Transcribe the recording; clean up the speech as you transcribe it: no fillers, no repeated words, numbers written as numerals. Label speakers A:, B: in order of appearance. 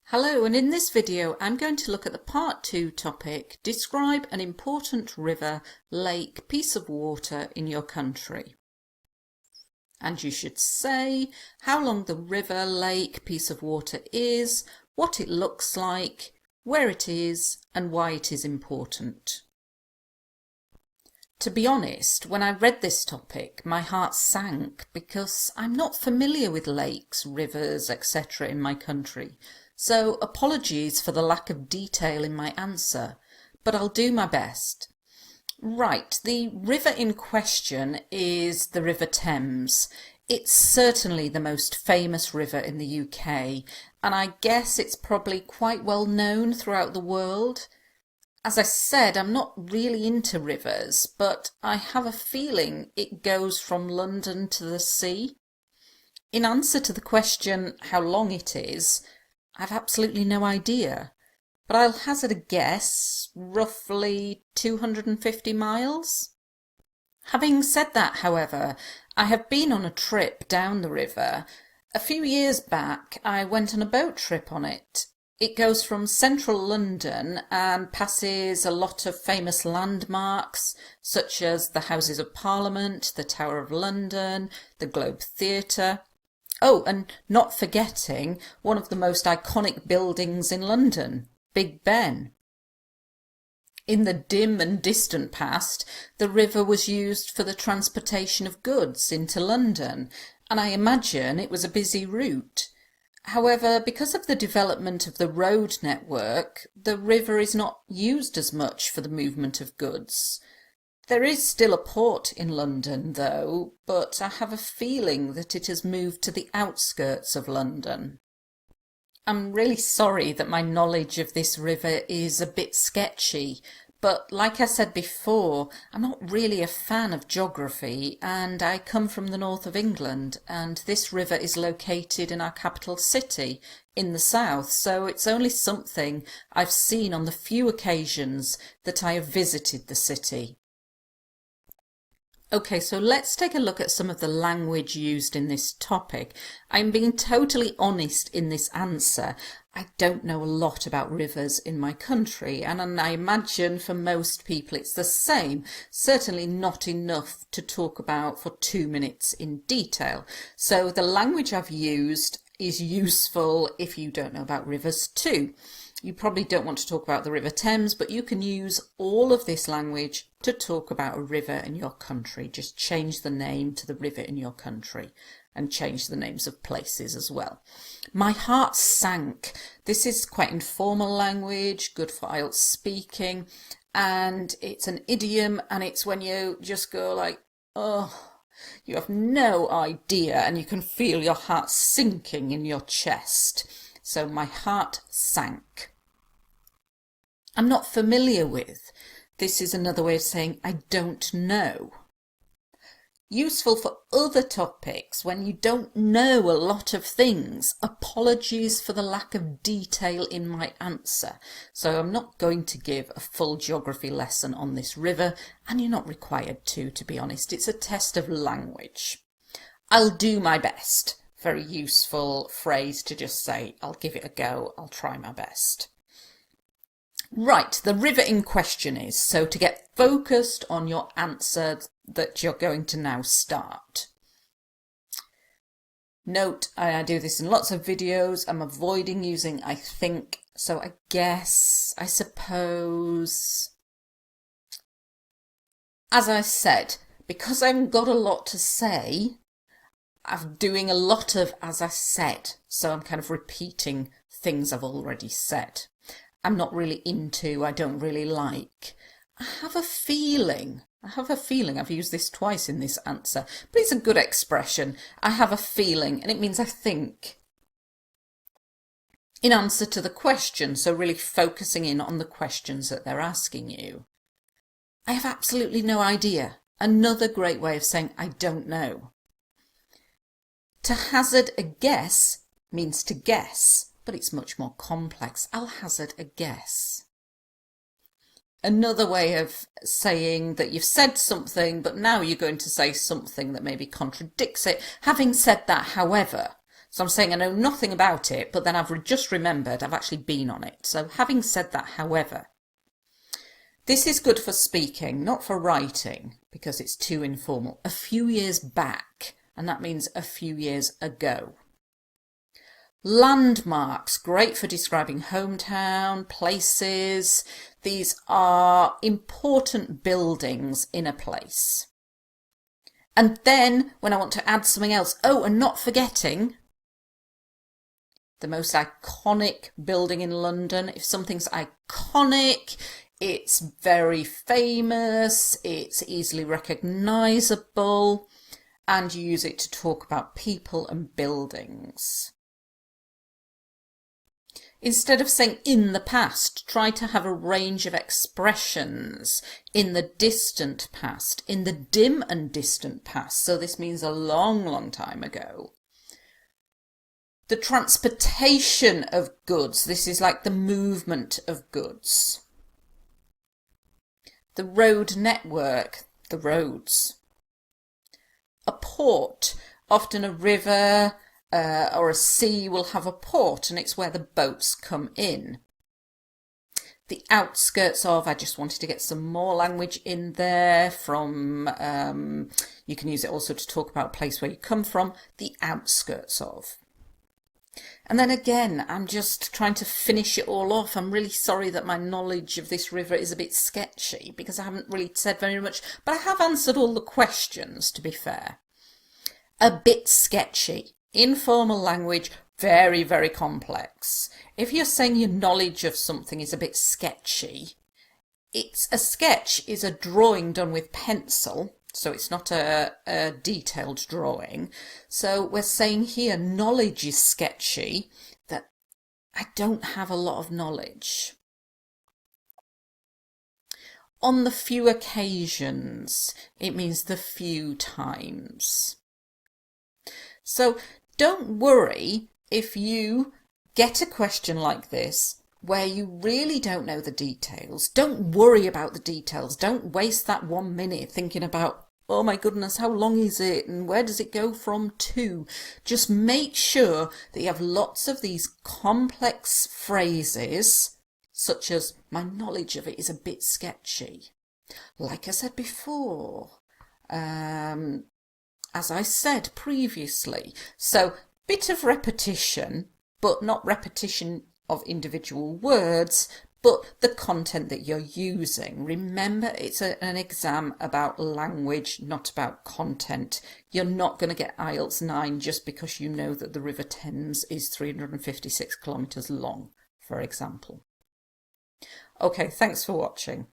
A: Hello, and in this video I'm going to look at the part 2 topic, describe an important river, lake, piece of water in your country. And you should say how long the river, lake, piece of water is, what it looks like, where it is, and why it is important. To be honest, when I read this topic, my heart sank because I'm not familiar with lakes, rivers, etc. in my country. So apologies for the lack of detail in my answer, but I'll do my best. Right, the river in question is the River Thames. It's certainly the most famous river in the UK, and I guess it's probably quite well known throughout the world. As I said, I'm not really into rivers, but I have a feeling it goes from London to the sea. In answer to the question how long it is, I've absolutely no idea, but I'll hazard a guess, roughly 250 miles. Having said that, however, I have been on a trip down the river. A few years back, I went on a boat trip on it. It goes from central London and passes a lot of famous landmarks, such as the Houses of Parliament, the Tower of London, the Globe Theatre. Oh, and not forgetting one of the most iconic buildings in London, Big Ben. In the dim and distant past, the river was used for the transportation of goods into London, and I imagine it was a busy route. However, because of the development of the road network, the river is not used as much for the movement of goods. There is still a port in London, though, but I have a feeling that it has moved to the outskirts of London. I'm really sorry that my knowledge of this river is a bit sketchy, but like I said before, I'm not really a fan of geography, and I come from the north of England, and this river is located in our capital city in the south, so it's only something I've seen on the few occasions that I have visited the city. Okay, so let's take a look at some of the language used in this topic. I'm being totally honest in this answer. I don't know a lot about rivers in my country, and I imagine for most people it's the same, certainly not enough to talk about for 2 minutes in detail. So the language I've used is useful if you don't know about rivers too. You probably don't want to talk about the River Thames, but you can use all of this language to talk about a river in your country. Just change the name to the river in your country and change the names of places as well. My heart sank. This is quite informal language, good for IELTS speaking, and it's an idiom, and it's when you just go like, oh, you have no idea, and you can feel your heart sinking in your chest. So my heart sank. I'm not familiar with. This is another way of saying I don't know. Useful for other topics when you don't know a lot of things. Apologies for the lack of detail in my answer. So I'm not going to give a full geography lesson on this river, and you're not required to be honest. It's a test of language. I'll do my best. Very useful phrase to just say, I'll give it a go, I'll try my best. Right, the river in question is, so to get focused on your answer that you're going to now start. Note, I do this in lots of videos, I'm avoiding using I think, so I guess, I suppose. As I said, because I haven't got a lot to say, I'm doing a lot of as I said, so I'm kind of repeating things I've already said. I'm not really into, I don't really like. I have a feeling, I've used this twice in this answer, but it's a good expression. I have a feeling, and it means I think. In answer to the question, so really focusing in on the questions that they're asking you. I have absolutely no idea. Another great way of saying I don't know. To hazard a guess means to guess, but it's much more complex. I'll hazard a guess. Another way of saying that you've said something, but now you're going to say something that maybe contradicts it. Having said that, however, So I'm saying I know nothing about it, but then I've just remembered I've actually been on it. So having said that, however, this is good for speaking, not for writing, because it's too informal. A few years back, and that means a few years ago. Landmarks, great for describing hometown, places. These are important buildings in a place. And then when I want to add something else, oh, and not forgetting the most iconic building in London. If something's iconic, it's very famous, it's easily recognisable, and you use it to talk about people and buildings. Instead of saying in the past, try to have a range of expressions. In the distant past, in the dim and distant past, so this means a long, long time ago. The transportation of goods, this is like the movement of goods. The road network, the roads. A port, often a river, or a sea will have a port, and it's where the boats come in. The outskirts of, I just wanted to get some more language in there from, you can use it also to talk about a place where you come from, the outskirts of. And then again, I'm just trying to finish it all off. I'm really sorry that my knowledge of this river is a bit sketchy because I haven't really said very much, but I have answered all the questions, to be fair. A bit sketchy. Informal language, very, very complex. If you're saying your knowledge of something is a bit sketchy, a sketch is a drawing done with pencil, so it's not a detailed drawing. So we're saying here knowledge is sketchy, that I don't have a lot of knowledge. On the few occasions, it means the few times. So don't worry if you get a question like this where you really don't know the details. Don't worry about the details. Don't waste that 1 minute thinking about, oh my goodness, how long is it and where does it go from to? Just make sure that you have lots of these complex phrases, such as, my knowledge of it is a bit sketchy. Like I said before, as I said previously. So, bit of repetition, but not repetition of individual words, but the content that you're using. Remember, it's an exam about language, not about content. You're not going to get IELTS 9 just because you know that the River Thames is 356 kilometres long, for example. Okay, thanks for watching.